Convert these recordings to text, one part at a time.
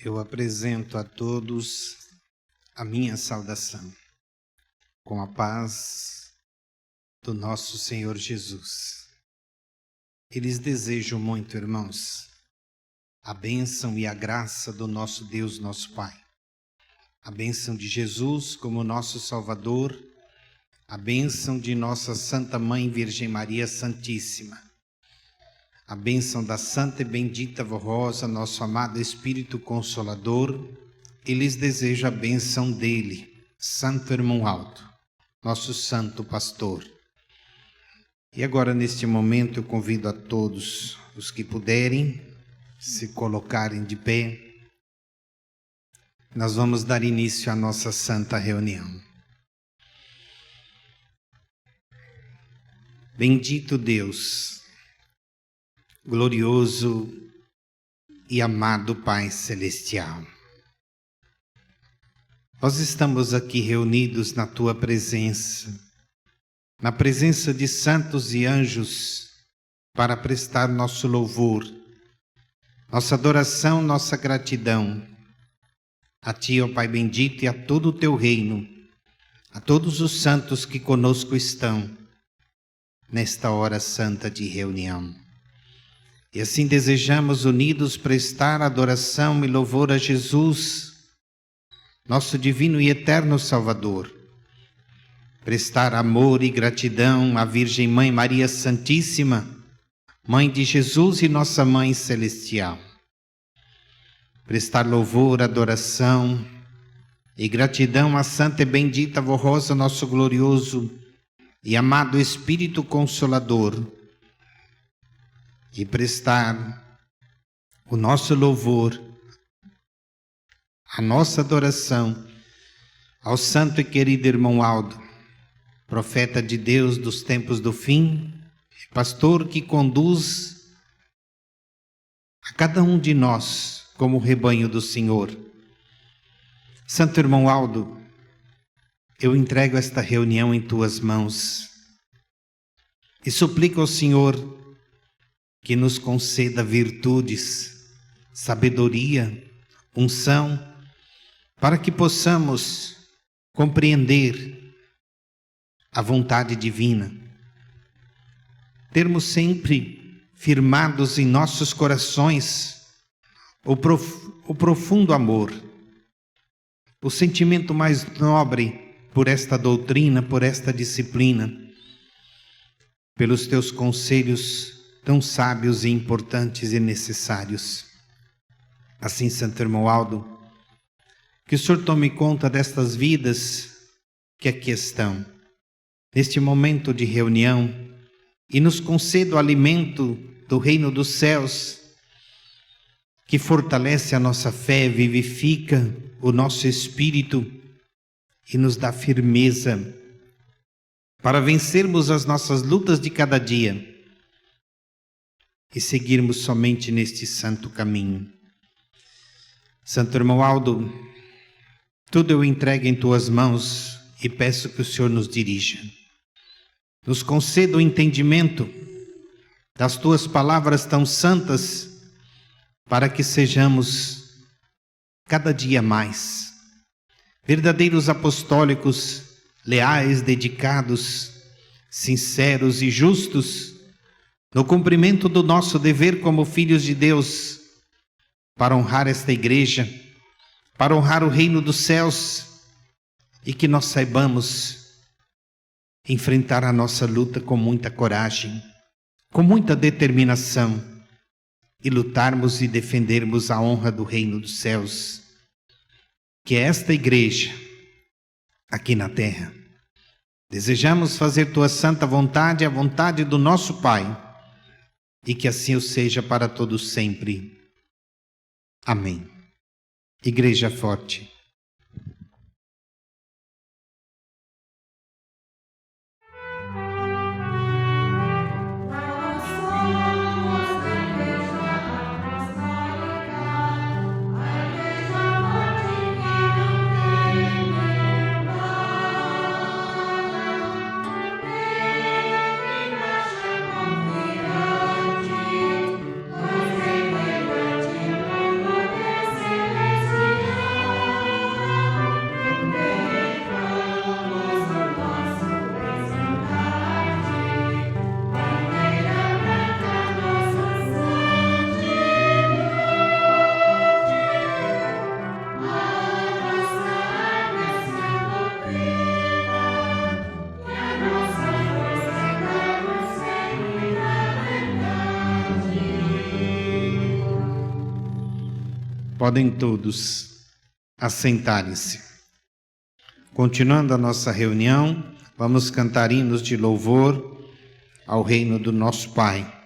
Eu apresento a todos a minha saudação, com a paz do nosso Senhor Jesus. E lhes desejo muito, irmãos, a bênção e a graça do nosso Deus, nosso Pai. A bênção de Jesus como nosso Salvador, a bênção de nossa Santa Mãe Virgem Maria Santíssima, a bênção da Santa e Bendita Vó Rosa, nosso amado Espírito Consolador, e lhes desejo a bênção dele, Santo Irmão Aldo, nosso Santo Pastor. E agora, neste momento, eu convido a todos os que puderem se colocarem de pé. Nós vamos dar início à nossa santa reunião. Bendito Deus, glorioso e amado Pai Celestial, nós estamos aqui reunidos na Tua presença, na presença de santos e anjos, para prestar nosso louvor, nossa adoração, nossa gratidão a Ti, ó Pai bendito, e a todo o Teu reino, a todos os santos que conosco estão nesta hora santa de reunião. E assim desejamos unidos prestar adoração e louvor a Jesus, nosso divino e eterno Salvador. Prestar amor e gratidão à Virgem Mãe Maria Santíssima, Mãe de Jesus e nossa Mãe Celestial. Prestar louvor, adoração e gratidão à Santa e Bendita Vó Rosa, nosso glorioso e amado Espírito Consolador. E prestar o nosso louvor, a nossa adoração ao santo e querido irmão Aldo, profeta de Deus dos tempos do fim, pastor que conduz a cada um de nós como o rebanho do Senhor. Santo irmão Aldo, eu entrego esta reunião em Tuas mãos e suplico ao Senhor que nos conceda virtudes, sabedoria, unção, para que possamos compreender a vontade divina, termos sempre firmados em nossos corações o profundo amor, o sentimento mais nobre por esta doutrina, por esta disciplina, pelos Teus conselhos tão sábios e importantes e necessários. Assim, Santo Irmão Aldo, que o Senhor tome conta destas vidas que aqui estão, neste momento de reunião, e nos conceda o alimento do reino dos céus, que fortalece a nossa fé, vivifica o nosso espírito e nos dá firmeza para vencermos as nossas lutas de cada dia e seguirmos somente neste santo caminho. Santo Irmão Aldo, tudo eu entrego em Tuas mãos e peço que o Senhor nos dirija. Nos conceda o entendimento das Tuas palavras tão santas, para que sejamos cada dia mais verdadeiros apostólicos, leais, dedicados, sinceros e justos, no cumprimento do nosso dever como filhos de Deus, para honrar esta igreja, para honrar o reino dos céus, e que nós saibamos enfrentar a nossa luta com muita coragem, com muita determinação, e lutarmos e defendermos a honra do reino dos céus, que é esta igreja aqui na terra. Desejamos fazer Tua santa vontade, a vontade do nosso Pai, e que assim o seja para todos sempre. Amém. Igreja forte. Podem todos assentarem-se. Continuando a nossa reunião, vamos cantar hinos de louvor ao reino do nosso Pai. Deus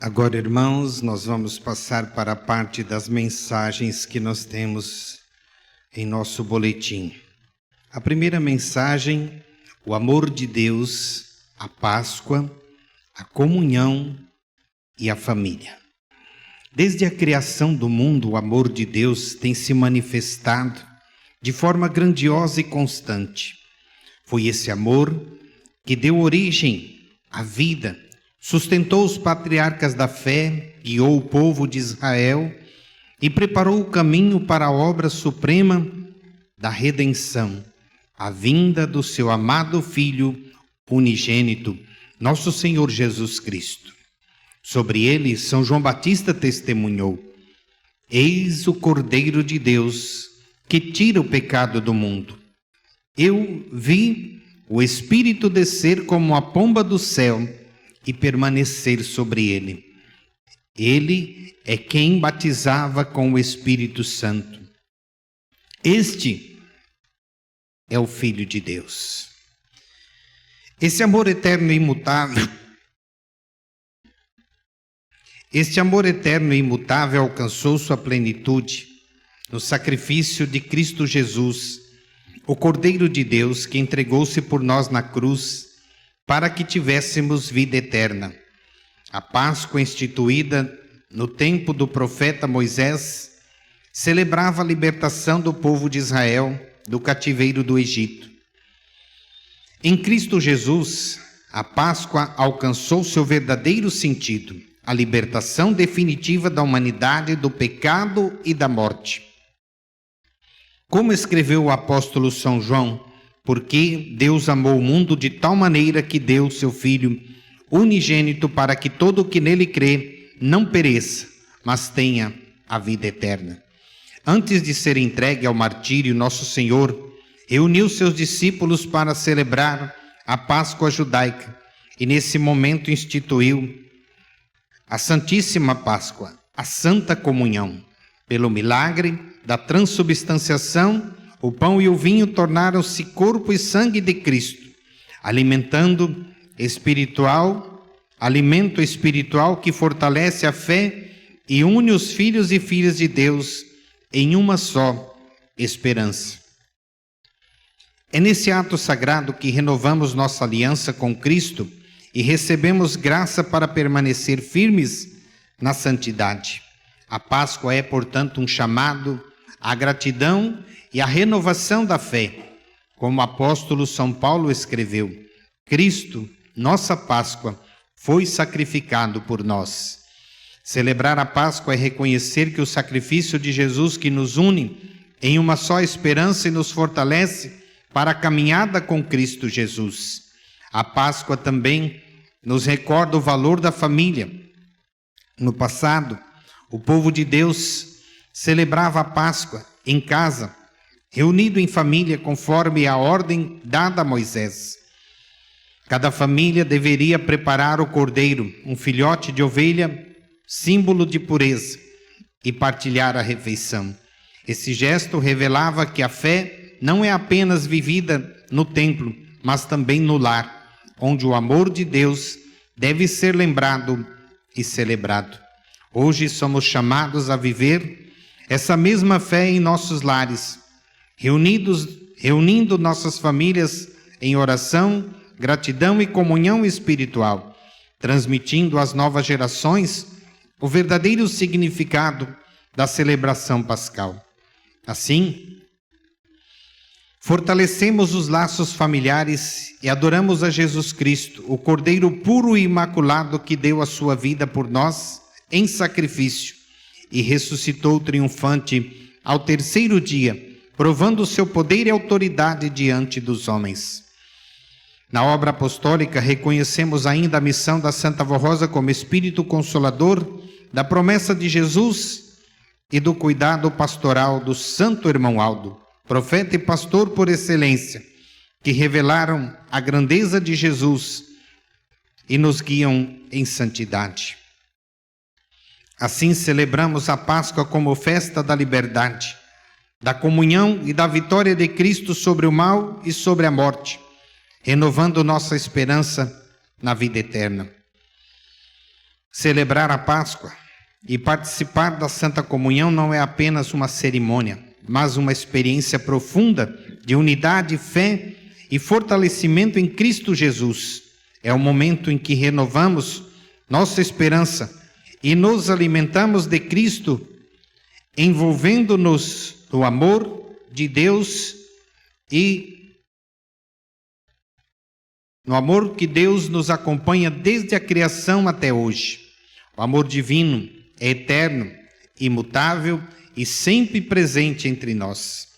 Agora, irmãos, nós vamos passar para a parte das mensagens que nós temos em nosso boletim. A primeira mensagem, o amor de Deus, a Páscoa, a comunhão e a família. Desde a criação do mundo, o amor de Deus tem se manifestado de forma grandiosa e constante. Foi esse amor que deu origem à vida, sustentou os patriarcas da fé, guiou o povo de Israel e preparou o caminho para a obra suprema da redenção, a vinda do seu amado Filho unigênito, nosso Senhor Jesus Cristo. Sobre ele, São João Batista testemunhou: eis o Cordeiro de Deus que tira o pecado do mundo. Eu vi o Espírito descer como a pomba do céu e permanecer sobre ele. Ele é quem batizava com o Espírito Santo. Este é o Filho de Deus. Esse amor eterno e imutável, alcançou sua plenitude no sacrifício de Cristo Jesus, o Cordeiro de Deus que entregou-se por nós na cruz para que tivéssemos vida eterna. A Páscoa, instituída no tempo do profeta Moisés, celebrava a libertação do povo de Israel do cativeiro do Egito. Em Cristo Jesus, a Páscoa alcançou seu verdadeiro sentido, a libertação definitiva da humanidade do pecado e da morte. Como escreveu o apóstolo São João, porque Deus amou o mundo de tal maneira que deu seu Filho unigênito para que todo o que nele crê não pereça, mas tenha a vida eterna. Antes de ser entregue ao martírio, nosso Senhor reuniu seus discípulos para celebrar a Páscoa judaica e nesse momento instituiu a Santíssima Páscoa, a Santa Comunhão. Pelo milagre da transubstanciação, o pão e o vinho tornaram-se corpo e sangue de Cristo, alimento espiritual que fortalece a fé e une os filhos e filhas de Deus em uma só esperança. É nesse ato sagrado que renovamos nossa aliança com Cristo e recebemos graça para permanecer firmes na santidade. A Páscoa é, portanto, um chamado à gratidão e à renovação da fé. Como o apóstolo São Paulo escreveu: Cristo, nossa Páscoa, foi sacrificado por nós. Celebrar a Páscoa é reconhecer que o sacrifício de Jesus que nos une em uma só esperança e nos fortalece para a caminhada com Cristo Jesus. A Páscoa também nos recorda o valor da família. No passado, o povo de Deus celebrava a Páscoa em casa, reunido em família conforme a ordem dada a Moisés. Cada família deveria preparar o cordeiro, um filhote de ovelha, símbolo de pureza, e partilhar a refeição. Esse gesto revelava que a fé não é apenas vivida no templo, mas também no lar, onde o amor de Deus deve ser lembrado e celebrado. Hoje somos chamados a viver essa mesma fé em nossos lares, reunindo nossas famílias em oração, gratidão e comunhão espiritual, transmitindo às novas gerações o verdadeiro significado da celebração pascal. Assim, fortalecemos os laços familiares e adoramos a Jesus Cristo, o Cordeiro puro e imaculado que deu a sua vida por nós em sacrifício e ressuscitou triunfante ao terceiro dia, provando o seu poder e autoridade diante dos homens. Na obra apostólica, reconhecemos ainda a missão da Santa Avó Rosa como Espírito Consolador, da promessa de Jesus e do cuidado pastoral do Santo Irmão Aldo, profeta e pastor por excelência, que revelaram a grandeza de Jesus e nos guiam em santidade. Assim celebramos a Páscoa como festa da liberdade, da comunhão e da vitória de Cristo sobre o mal e sobre a morte, renovando nossa esperança na vida eterna. Celebrar a Páscoa e participar da Santa Comunhão não é apenas uma cerimônia, mas uma experiência profunda de unidade, fé e fortalecimento em Cristo Jesus. É o momento em que renovamos nossa esperança e nos alimentamos de Cristo, envolvendo-nos no amor de Deus e no amor que Deus nos acompanha desde a criação até hoje. O amor divino é eterno, imutável e sempre presente entre nós.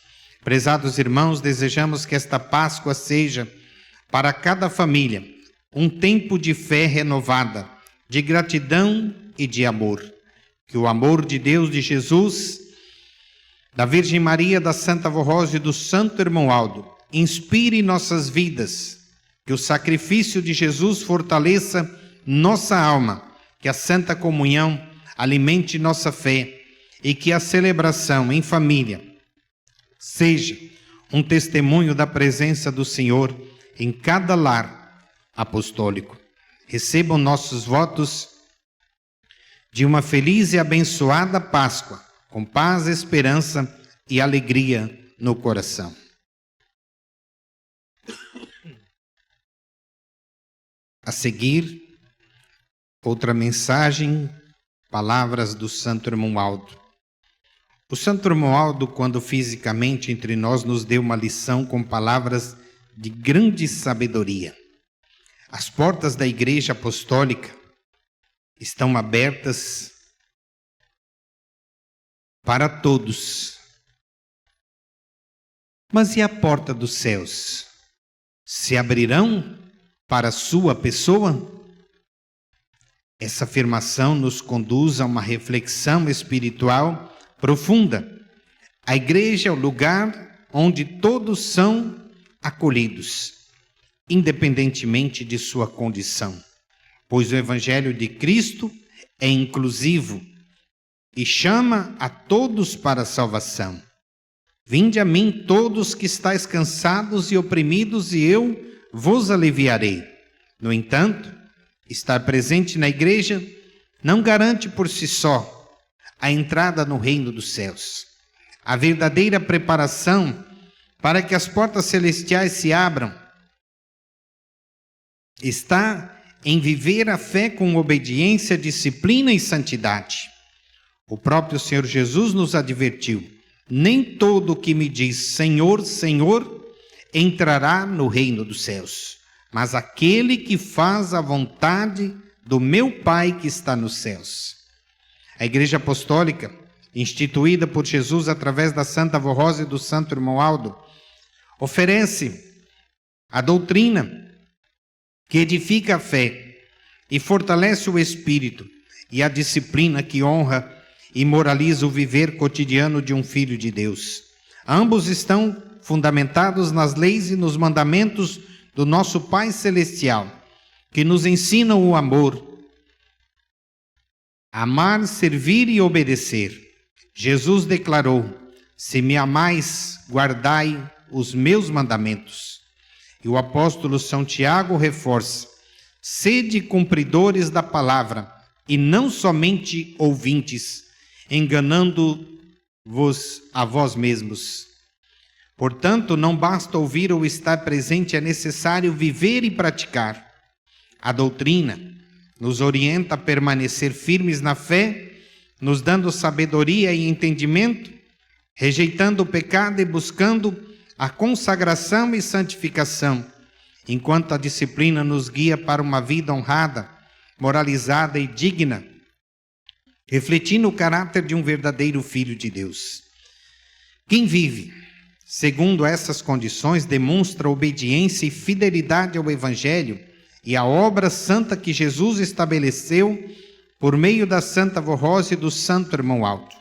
Prezados irmãos, desejamos que esta Páscoa seja, para cada família, um tempo de fé renovada, de gratidão e de amor. Que o amor de Deus, de Jesus, da Virgem Maria, da Santa Avó Rosa e do Santo Irmão Aldo inspire nossas vidas. Que o sacrifício de Jesus fortaleça nossa alma, que a Santa Comunhão alimente nossa fé e que a celebração em família seja um testemunho da presença do Senhor em cada lar apostólico. Recebam nossos votos de uma feliz e abençoada Páscoa, com paz, esperança e alegria no coração. A seguir, outra mensagem, palavras do Santo Irmão Aldo. O Santo Irmão Aldo, quando fisicamente entre nós, nos deu uma lição com palavras de grande sabedoria. As portas da Igreja Apostólica estão abertas para todos. Mas e a porta dos céus? Se abrirão para a sua pessoa? Essa afirmação nos conduz a uma reflexão espiritual profunda. A igreja é o lugar onde todos são acolhidos, independentemente de sua condição, pois o Evangelho de Cristo é inclusivo e chama a todos para a salvação. Vinde a mim todos que estáis cansados e oprimidos, e eu vos aliviarei. No entanto, estar presente na igreja não garante por si só a entrada no reino dos céus. A verdadeira preparação para que as portas celestiais se abram está em viver a fé com obediência, disciplina e santidade. O próprio Senhor Jesus nos advertiu: nem todo o que me diz Senhor, Senhor entrará no reino dos céus, mas aquele que faz a vontade do meu Pai que está nos céus. A Igreja Apostólica, instituída por Jesus através da Santa Avó Rosa e do Santo Irmão Aldo, oferece a doutrina que edifica a fé e fortalece o espírito, e a disciplina que honra e moraliza o viver cotidiano de um filho de Deus. Ambos estão fundamentados nas leis e nos mandamentos do nosso Pai Celestial, que nos ensinam o amor, amar, servir e obedecer. Jesus declarou: se me amais, guardai os meus mandamentos. E o apóstolo São Tiago reforça: sede cumpridores da palavra, e não somente ouvintes, enganando-vos a vós mesmos. Portanto, não basta ouvir ou estar presente, é necessário viver e praticar. A doutrina nos orienta a permanecer firmes na fé, nos dando sabedoria e entendimento, rejeitando o pecado e buscando a consagração e santificação, enquanto a disciplina nos guia para uma vida honrada, moralizada e digna, refletindo o caráter de um verdadeiro filho de Deus. Quem vive segundo essas condições demonstra obediência e fidelidade ao Evangelho e à obra santa que Jesus estabeleceu por meio da Santa Vorrose e do Santo Irmão Aldo.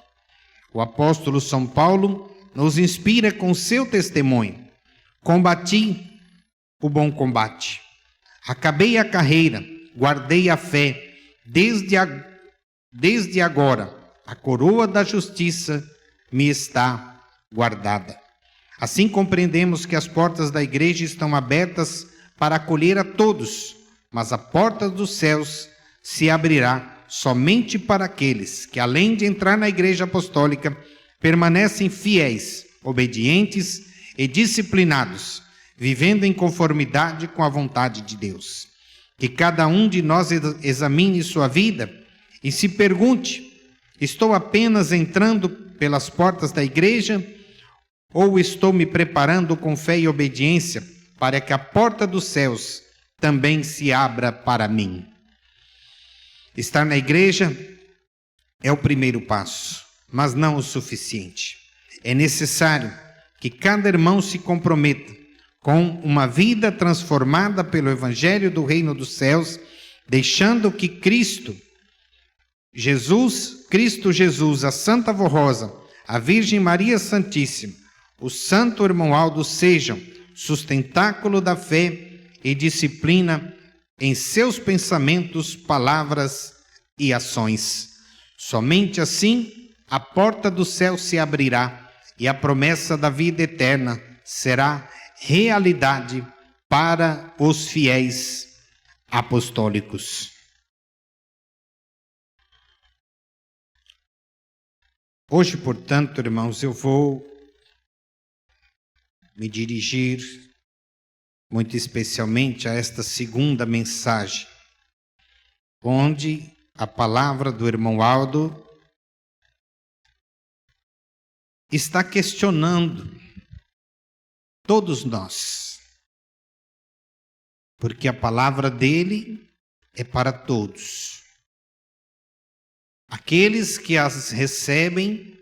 O apóstolo São Paulo nos inspira com seu testemunho: combati o bom combate, acabei a carreira, guardei a fé, desde agora a coroa da justiça me está guardada. Assim compreendemos que as portas da igreja estão abertas para acolher a todos, mas a porta dos céus se abrirá somente para aqueles que, além de entrar na igreja apostólica, permanecem fiéis, obedientes e disciplinados, vivendo em conformidade com a vontade de Deus. Que cada um de nós examine sua vida e se pergunte: estou apenas entrando pelas portas da igreja ou estou me preparando com fé e obediência para que a porta dos céus também se abra para mim? Estar na igreja é o primeiro passo, mas não o suficiente. É necessário que cada irmão se comprometa com uma vida transformada pelo Evangelho do Reino dos Céus, deixando que Cristo Jesus, a Santa Vorrosa, a Virgem Maria Santíssima, o Santo Irmão Aldo sejam sustentáculo da fé e disciplina em seus pensamentos, palavras e ações. Somente assim a porta do céu se abrirá e a promessa da vida eterna será realidade para os fiéis apostólicos. Hoje, portanto, irmãos, eu vou me dirigir muito especialmente a esta segunda mensagem, onde a palavra do irmão Aldo está questionando todos nós, porque a palavra dele é para todos. Aqueles que as recebem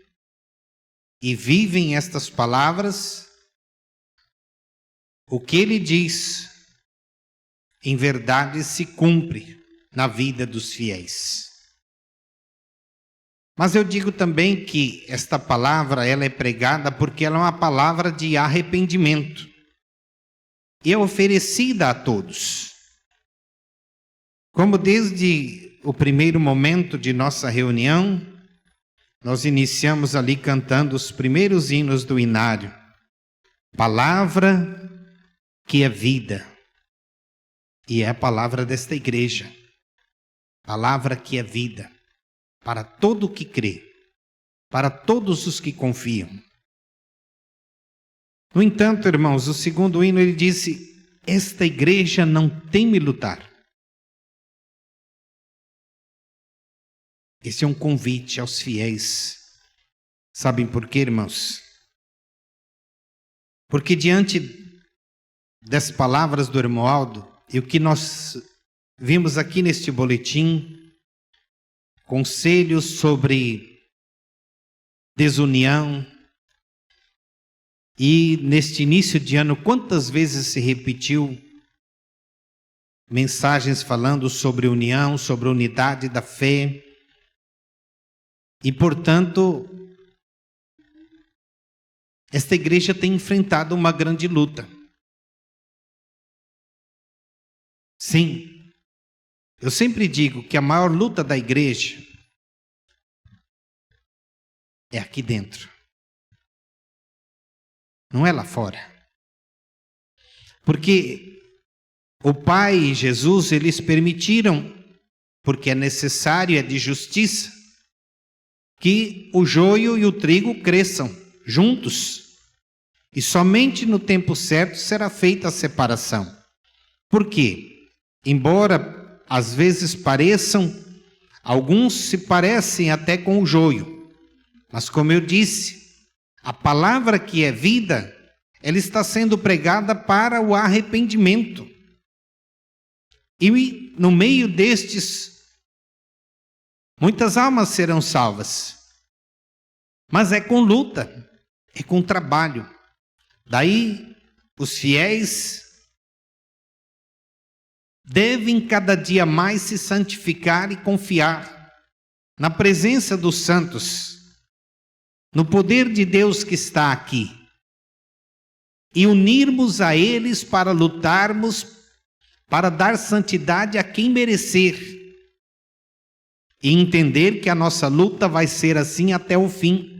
e vivem estas palavras, o que ele diz, em verdade se cumpre na vida dos fiéis. Mas eu digo também que esta palavra ela é pregada porque ela é uma palavra de arrependimento e é oferecida a todos. Como desde o primeiro momento de nossa reunião, nós iniciamos ali cantando os primeiros hinos do inário. Palavra que é vida, e é a palavra desta igreja. Palavra que é vida, para todo o que crê, para todos os que confiam. No entanto, irmãos, o segundo hino ele disse: esta igreja não teme lutar. Esse é um convite aos fiéis. Sabem por quê, irmãos? Porque diante das palavras do irmão Aldo, e o que nós vimos aqui neste boletim, conselhos sobre desunião, e neste início de ano, quantas vezes se repetiu mensagens falando sobre união, sobre a unidade da fé, e portanto, esta igreja tem enfrentado uma grande luta. Sim, eu sempre digo que a maior luta da igreja é aqui dentro, não é lá fora. Porque o Pai e Jesus, eles permitiram, porque é necessário, é de justiça, que o joio e o trigo cresçam juntos. E somente no tempo certo será feita a separação. Por quê? Embora às vezes alguns se parecem até com o joio. Mas como eu disse, a palavra que é vida, ela está sendo pregada para o arrependimento. E no meio destes, muitas almas serão salvas. Mas é com luta, é com trabalho. Daí, os fiéis devem cada dia mais se santificar e confiar na presença dos santos, no poder de Deus que está aqui, e unirmos a eles para lutarmos, para dar santidade a quem merecer, e entender que a nossa luta vai ser assim até o fim.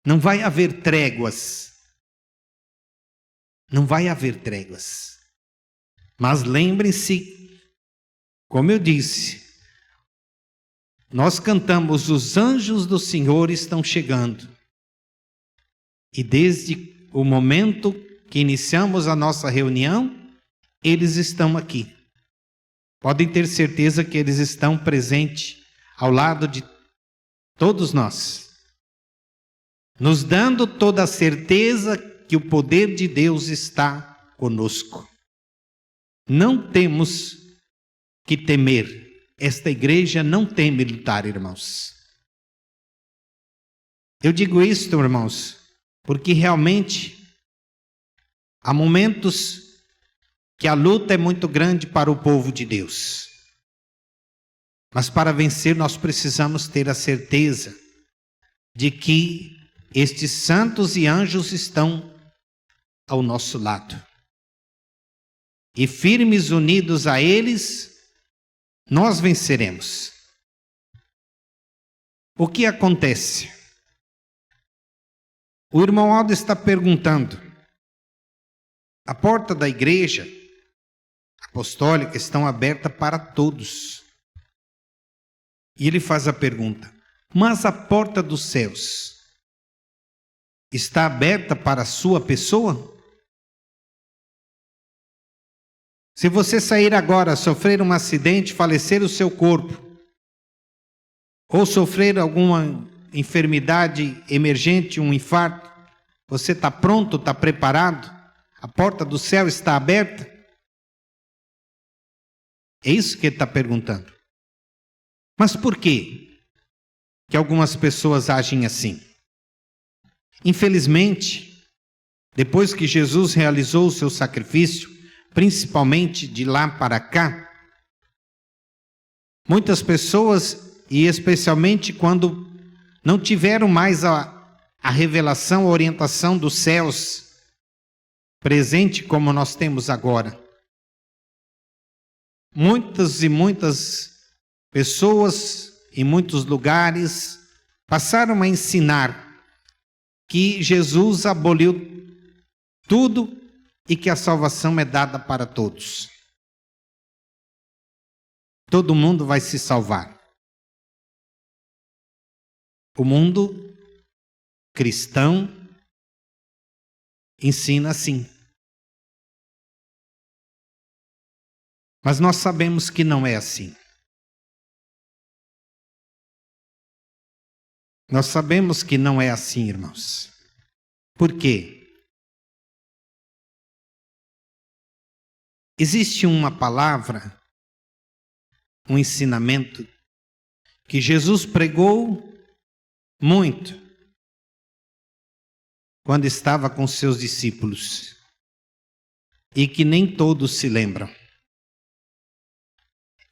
Não vai haver tréguas. Não vai haver tréguas. Mas lembrem-se, como eu disse, nós cantamos: os anjos do Senhor estão chegando. E desde o momento que iniciamos a nossa reunião, eles estão aqui. Podem ter certeza que eles estão presentes ao lado de todos nós, nos dando toda a certeza que o poder de Deus está conosco. Não temos que temer. Esta igreja não teme lutar, irmãos. Eu digo isto, irmãos, porque realmente há momentos que a luta é muito grande para o povo de Deus. Mas para vencer nós precisamos ter a certeza de que estes santos e anjos estão ao nosso lado. E firmes unidos a eles, nós venceremos. O que acontece? O irmão Aldo está perguntando: a porta da igreja apostólica está aberta para todos. E ele faz a pergunta: mas a porta dos céus está aberta para a sua pessoa? Se você sair agora, sofrer um acidente, falecer o seu corpo, ou sofrer alguma enfermidade emergente, um infarto, você está pronto, está preparado? A porta do céu está aberta? É isso que ele está perguntando. Mas por quê que algumas pessoas agem assim? Infelizmente, depois que Jesus realizou o seu sacrifício, principalmente de lá para cá, muitas pessoas, e especialmente quando não tiveram mais a revelação, a orientação dos céus presente como nós temos agora, muitas e muitas pessoas em muitos lugares passaram a ensinar que Jesus aboliu tudo e que a salvação é dada para todos. Todo mundo vai se salvar. O mundo cristão ensina assim. Mas nós sabemos que não é assim. Nós sabemos que não é assim, irmãos. Por quê? Existe uma palavra, um ensinamento que Jesus pregou muito quando estava com seus discípulos e que nem todos se lembram.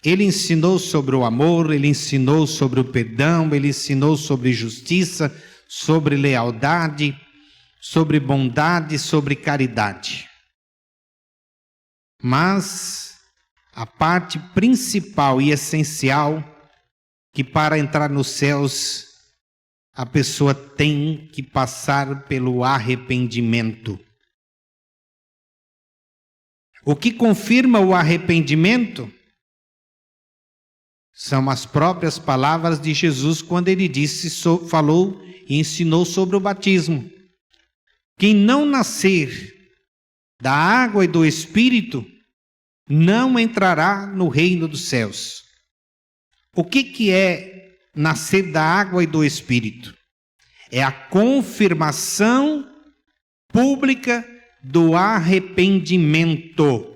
Ele ensinou sobre o amor, ele ensinou sobre o perdão, ele ensinou sobre justiça, sobre lealdade, sobre bondade, sobre caridade. Mas a parte principal e essencial, que para entrar nos céus a pessoa tem que passar pelo arrependimento. O que confirma o arrependimento são as próprias palavras de Jesus quando ele falou e ensinou sobre o batismo. Quem não nascer da água e do Espírito, não entrará no reino dos céus. O que é nascer da água e do Espírito? É a confirmação pública do arrependimento.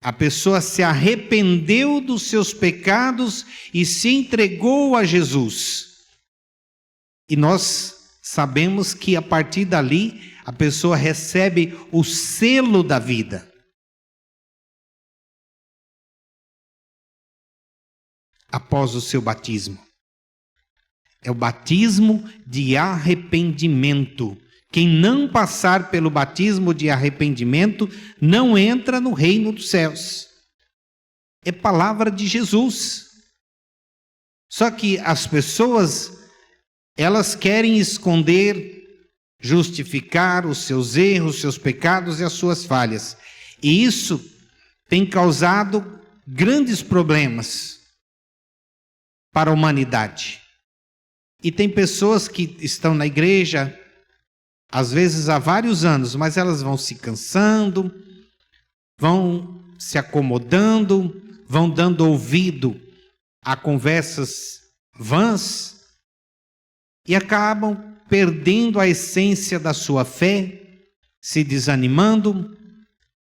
A pessoa se arrependeu dos seus pecados e se entregou a Jesus. E nós sabemos que a partir dali a pessoa recebe o selo da vida. Após o seu batismo. É o batismo de arrependimento. Quem não passar pelo batismo de arrependimento não entra no reino dos céus. É palavra de Jesus. Só que as pessoas, elas querem esconder, justificar os seus erros, os seus pecados e as suas falhas. E isso tem causado grandes problemas para a humanidade. E tem pessoas que estão na igreja, às vezes há vários anos, mas elas vão se cansando, vão se acomodando, vão dando ouvido a conversas vãs e acabam perdendo a essência da sua fé, se desanimando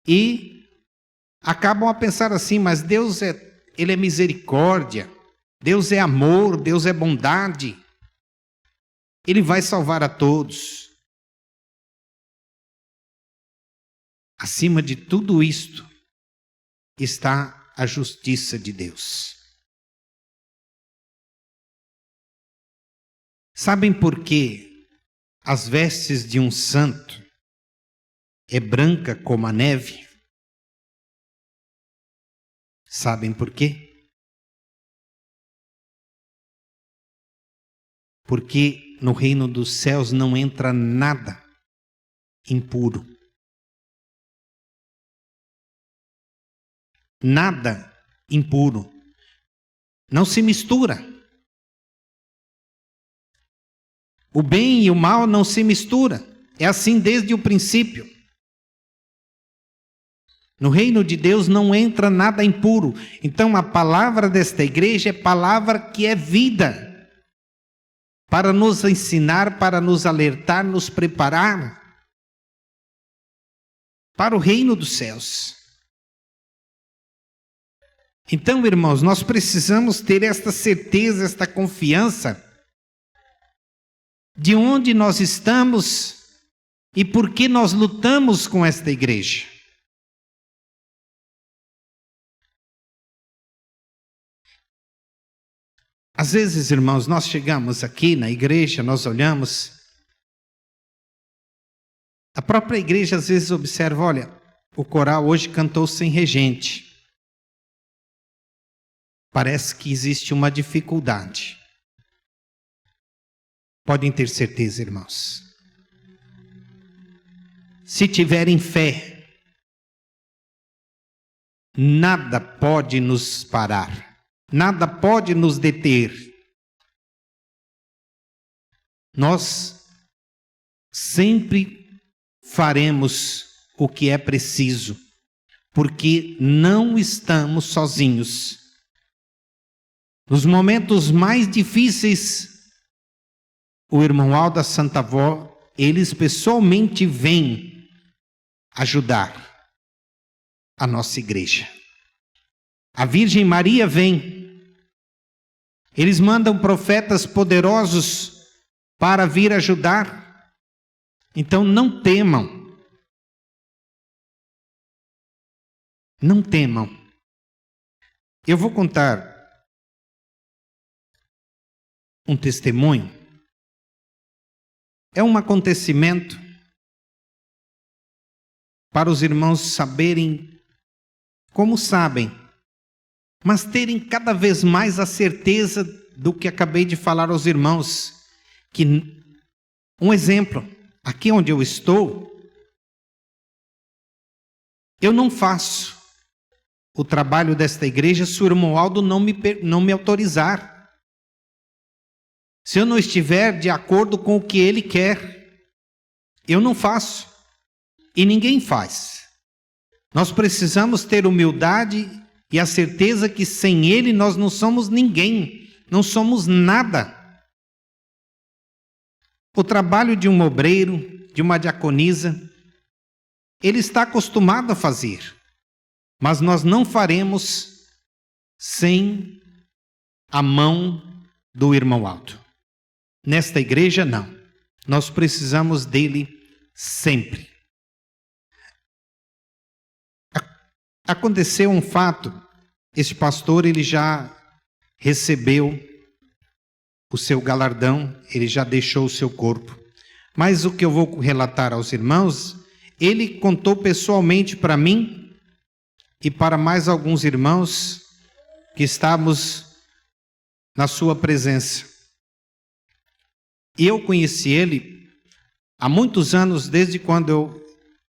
e acabam a pensar assim, mas Deus Ele é misericórdia, Deus é amor, Deus é bondade, Ele vai salvar a todos. Acima de tudo isto está a justiça de Deus. Sabem por que as vestes de um santo é branca como a neve? Sabem por quê? Porque no reino dos céus não entra nada impuro. Nada impuro. Não se mistura. O bem e o mal não se mistura. É assim desde o princípio. No reino de Deus não entra nada impuro. Então a palavra desta igreja é palavra que é vida. Para nos ensinar, para nos alertar, nos preparar para o reino dos céus. Então, irmãos, nós precisamos ter esta certeza, esta confiança de onde nós estamos e por que nós lutamos com esta igreja. Às vezes, irmãos, nós chegamos aqui na igreja, nós olhamos, a própria igreja às vezes observa, olha, o coral hoje cantou sem regente. Parece que existe uma dificuldade. Podem ter certeza, irmãos. Se tiverem fé, nada pode nos parar. Nada pode nos deter. Nós sempre faremos o que é preciso, porque não estamos sozinhos. Nos momentos mais difíceis, o irmão Alda Santa Avó, eles pessoalmente vêm ajudar a nossa igreja. A Virgem Maria vem. Eles mandam profetas poderosos para vir ajudar. Então não temam. Não temam. Eu vou contar um testemunho. É um acontecimento para os irmãos saberem como sabem, mas terem cada vez mais a certeza do que acabei de falar aos irmãos. Que, um exemplo, aqui onde eu estou, eu não faço o trabalho desta igreja se o irmão Aldo não me autorizar. Se eu não estiver de acordo com o que ele quer, eu não faço. e ninguém faz. Nós precisamos ter humildade e a certeza que sem Ele nós não somos ninguém, não somos nada. O trabalho de um obreiro, de uma diaconisa, ele está acostumado a fazer, mas nós não faremos sem a mão do irmão Aldo. Nesta igreja, não. Nós precisamos dele sempre. Aconteceu um fato, esse pastor ele já recebeu o seu galardão, ele já deixou o seu corpo. Mas o que eu vou relatar aos irmãos, ele contou pessoalmente para mim e para mais alguns irmãos que estávamos na sua presença. E eu conheci ele há muitos anos, desde quando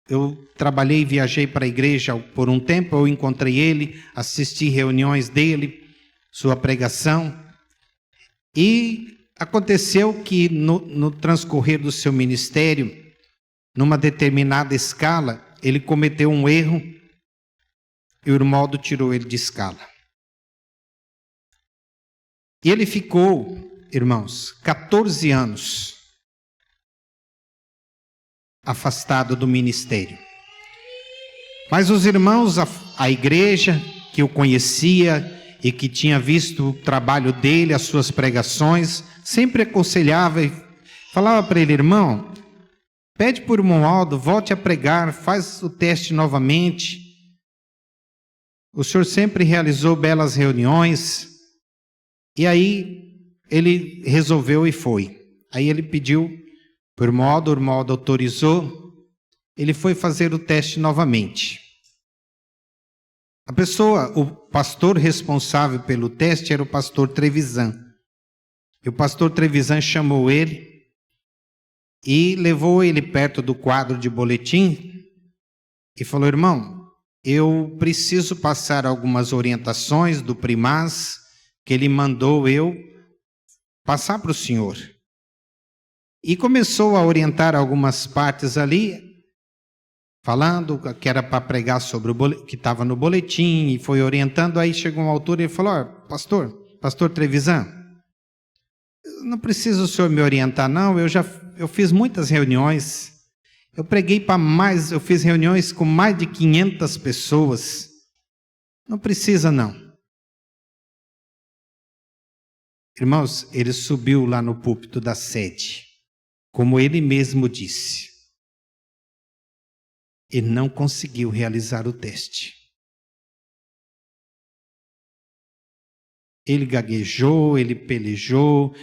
eu trabalhei e viajei para a igreja por um tempo, eu encontrei ele, assisti reuniões dele, sua pregação. E aconteceu que no transcorrer do seu ministério, numa determinada escala, ele cometeu um erro e o irmão Aldo tirou ele de escala. E ele ficou, irmãos, 14 anos afastado do ministério. Mas os irmãos, a igreja que o conhecia e que tinha visto o trabalho dele, as suas pregações, sempre aconselhava e falava para ele: irmão, pede para o irmão Aldo, volte a pregar, faz o teste novamente. O senhor sempre realizou belas reuniões. E aí ele resolveu e foi. Aí ele pediu para o irmão Aldo autorizou, ele foi fazer o teste novamente. O pastor responsável pelo teste era o pastor Trevisan. E o pastor Trevisan chamou ele e levou ele perto do quadro de boletim e falou: irmão, eu preciso passar algumas orientações do primaz que ele mandou eu passar para o senhor. E começou a orientar algumas partes ali, falando que era para pregar sobre o que estava no boletim, e foi orientando. Aí chegou uma altura e ele falou: pastor Trevisan, não precisa o senhor me orientar não, eu fiz muitas reuniões, eu preguei eu fiz reuniões com mais de 500 pessoas, não precisa não. Irmãos, ele subiu lá no púlpito da sede, como ele mesmo disse, e não conseguiu realizar o teste. Ele gaguejou, ele pelejou,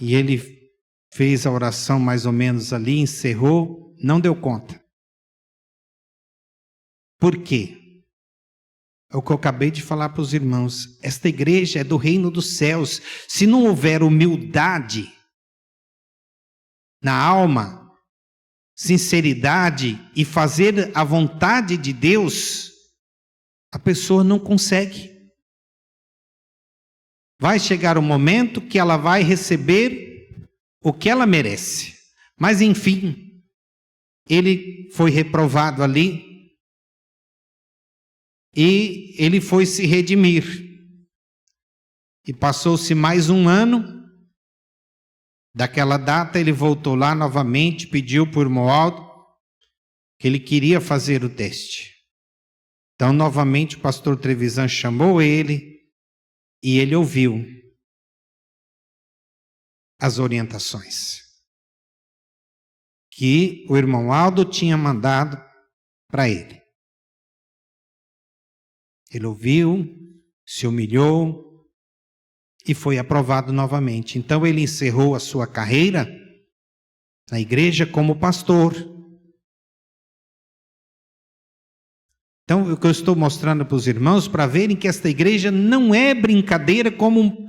e ele fez a oração mais ou menos ali, encerrou, não deu conta. Por quê? É o que eu acabei de falar para os irmãos. Esta igreja é do reino dos céus. Se não houver humildade na alma, sinceridade e fazer a vontade de Deus, a pessoa não consegue. Vai chegar um momento que ela vai receber o que ela merece. Mas enfim, ele foi reprovado ali e ele foi se redimir. E passou-se mais um ano. Daquela data ele voltou lá novamente, pediu para o irmão Aldo que ele queria fazer o teste. Então novamente o pastor Trevisan chamou ele e ele ouviu as orientações que o irmão Aldo tinha mandado para ele. Ele ouviu, se humilhou e foi aprovado novamente. Então ele encerrou a sua carreira na igreja como pastor. Então o que eu estou mostrando para os irmãos, para verem que esta igreja não é brincadeira como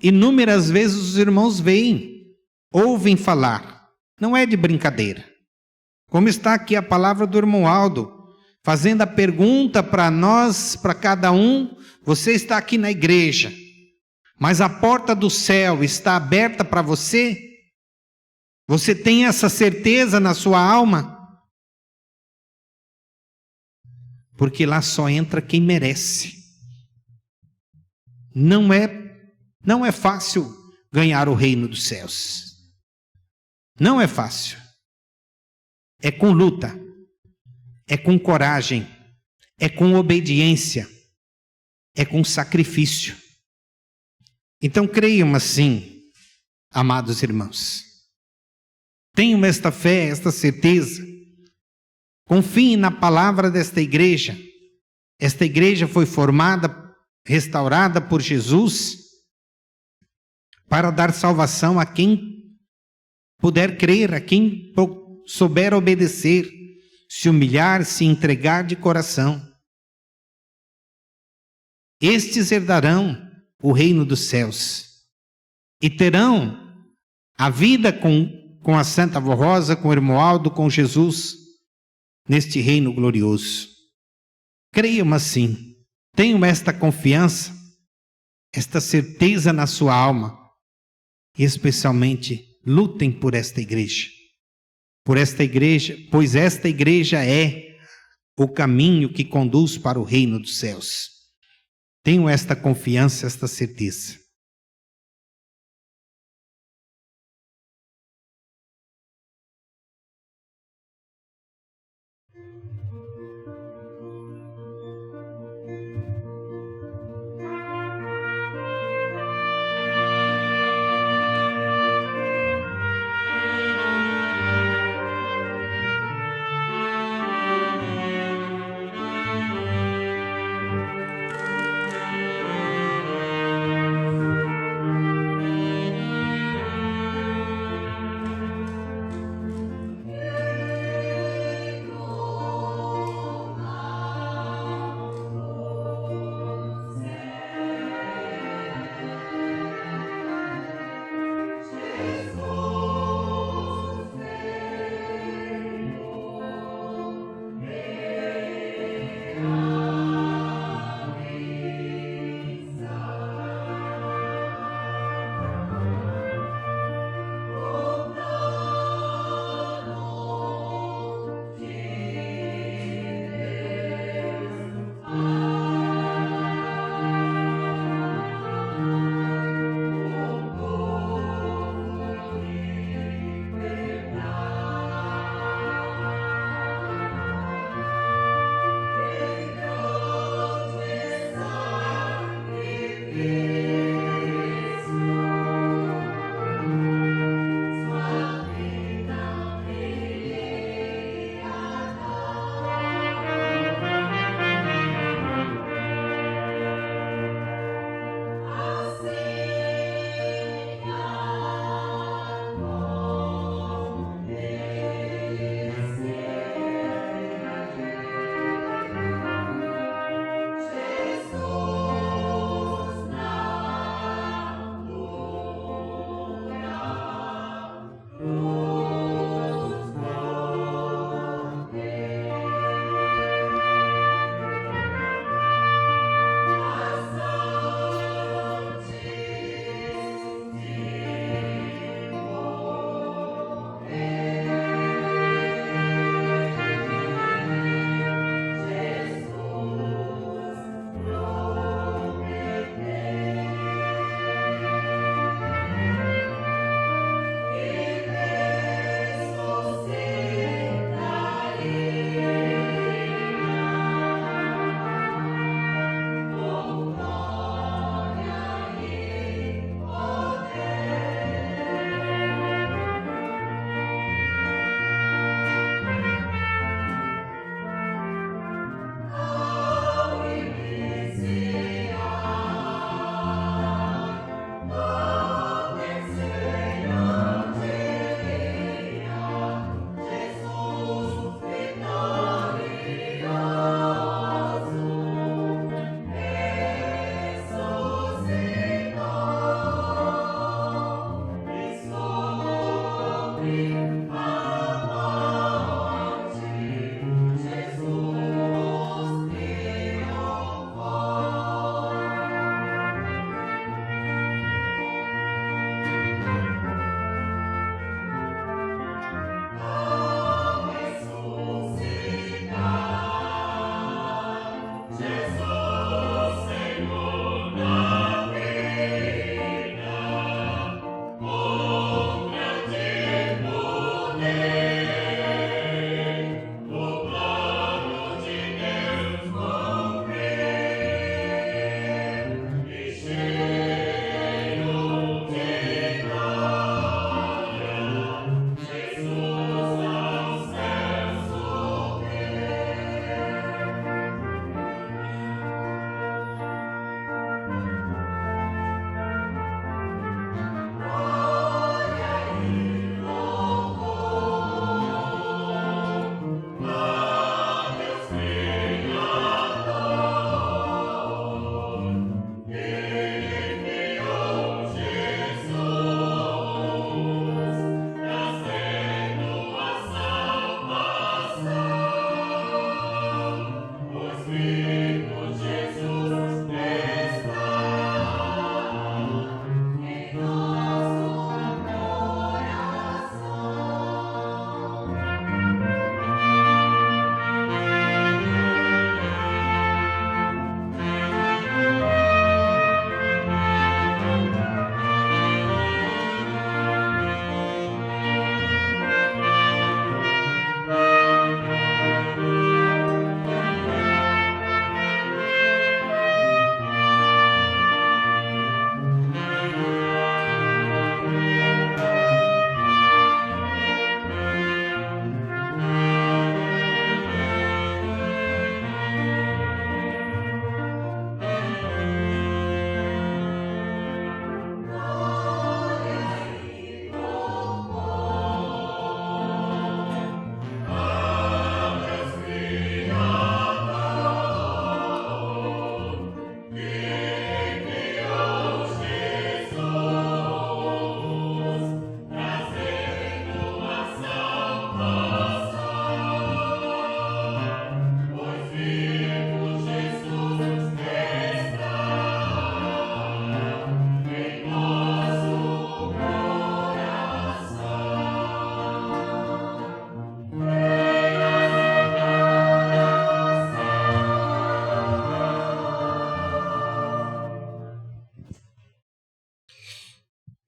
inúmeras vezes os irmãos veem, ouvem falar. Não é de brincadeira. Como está aqui a palavra do irmão Aldo, fazendo a pergunta para nós, para cada um: você está aqui na igreja, mas a porta do céu está aberta para você? Você tem essa certeza na sua alma? porque lá só entra quem merece. Não é fácil ganhar o reino dos céus. Não é fácil. É com luta, é com coragem, é com obediência, é com sacrifício. Então creiam assim, amados irmãos. Tenham esta fé, esta certeza. Confiem na palavra desta igreja. Esta igreja foi formada, restaurada por Jesus para dar salvação a quem puder crer, a quem souber obedecer, se humilhar, se entregar de coração. Estes herdarão o reino dos céus e terão a vida com a Santa Avó Rosa, com o Hermoaldo, com Jesus, neste reino glorioso. Creiam assim, tenham esta confiança, esta certeza na sua alma, e especialmente lutem por esta igreja. Por esta igreja, pois esta igreja é o caminho que conduz para o reino dos céus. Tenham esta confiança, esta certeza.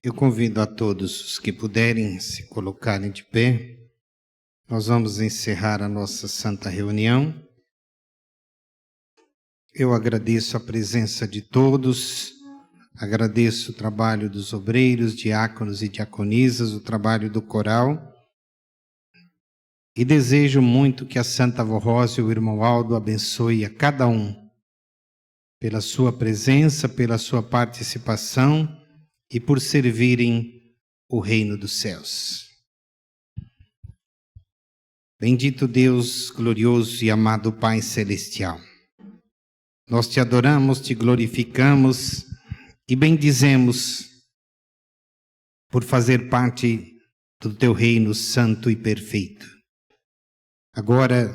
Eu convido a todos os que puderem se colocarem de pé. Nós vamos encerrar a nossa santa reunião. Eu agradeço a presença de todos, agradeço o trabalho dos obreiros, diáconos e diaconisas, o trabalho do coral. E desejo muito que a Santa Avó Rosa e o irmão Aldo abençoe a cada um pela sua presença, pela sua participação e por servirem o reino dos céus. Bendito Deus, glorioso e amado Pai Celestial, nós te adoramos, te glorificamos e bendizemos por fazer parte do teu reino santo e perfeito. Agora,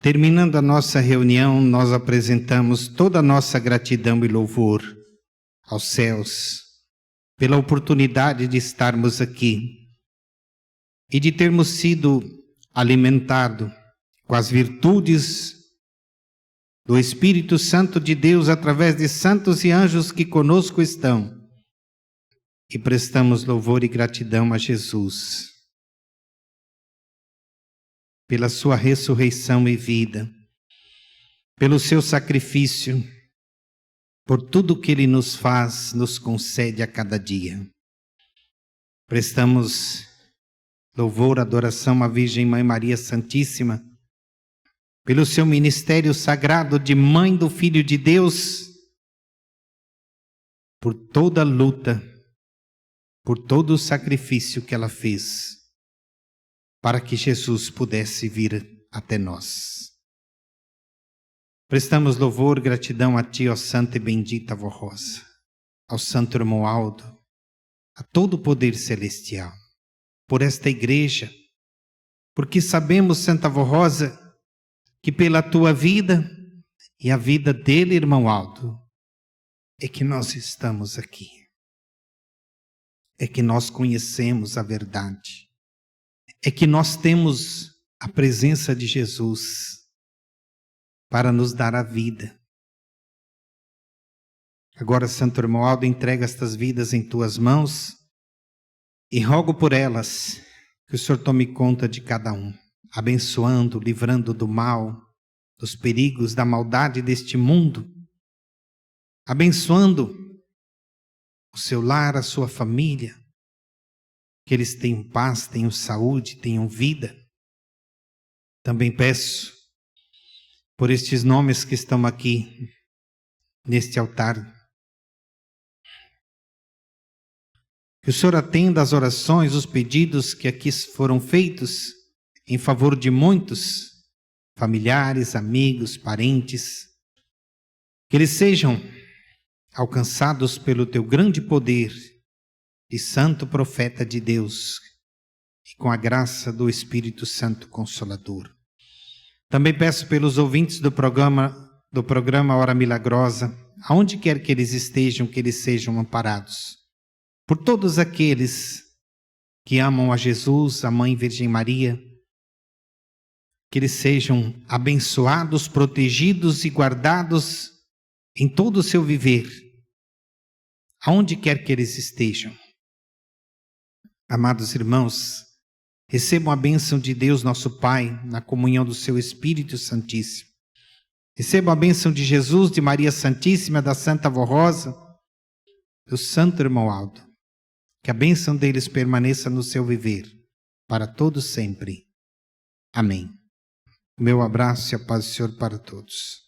terminando a nossa reunião, nós apresentamos toda a nossa gratidão e louvor aos céus pela oportunidade de estarmos aqui e de termos sido alimentados com as virtudes do Espírito Santo de Deus através de santos e anjos que conosco estão. E prestamos louvor e gratidão a Jesus pela sua ressurreição e vida, pelo seu sacrifício, por tudo que Ele nos faz, nos concede a cada dia. Prestamos louvor, adoração à Virgem Mãe Maria Santíssima, pelo seu ministério sagrado de Mãe do Filho de Deus, por toda a luta, por todo o sacrifício que ela fez, para que Jesus pudesse vir até nós. Prestamos louvor, gratidão a Ti, ó Santa e Bendita Avó Rosa, ao Santo Irmão Aldo, a todo o poder celestial, por esta igreja, porque sabemos, Santa Avó Rosa, que pela Tua vida e a vida dele, Irmão Aldo, é que nós estamos aqui. É que nós conhecemos a verdade. É que nós temos a presença de Jesus para nos dar a vida. Agora, Santo Irmão Aldo, entrega estas vidas em Tuas mãos e rogo por elas que o Senhor tome conta de cada um, abençoando, livrando do mal, dos perigos, da maldade deste mundo, abençoando o seu lar, a sua família, que eles tenham paz, tenham saúde, tenham vida. Também peço por estes nomes que estão aqui neste altar, que o Senhor atenda às orações, os pedidos que aqui foram feitos em favor de muitos familiares, amigos, parentes, que eles sejam alcançados pelo Teu grande poder de Santo Profeta de Deus e com a graça do Espírito Santo Consolador. Também peço pelos ouvintes do programa Hora Milagrosa, aonde quer que eles estejam, que eles sejam amparados. Por todos aqueles que amam a Jesus, a Mãe Virgem Maria, que eles sejam abençoados, protegidos e guardados em todo o seu viver, aonde quer que eles estejam. Amados irmãos, recebam a bênção de Deus nosso Pai, na comunhão do seu Espírito Santíssimo. Recebam a bênção de Jesus, de Maria Santíssima, da Santa Avó Rosa, do Santo Irmão Aldo. Que a bênção deles permaneça no seu viver, para todos sempre. Amém. O meu abraço e a paz do Senhor para todos.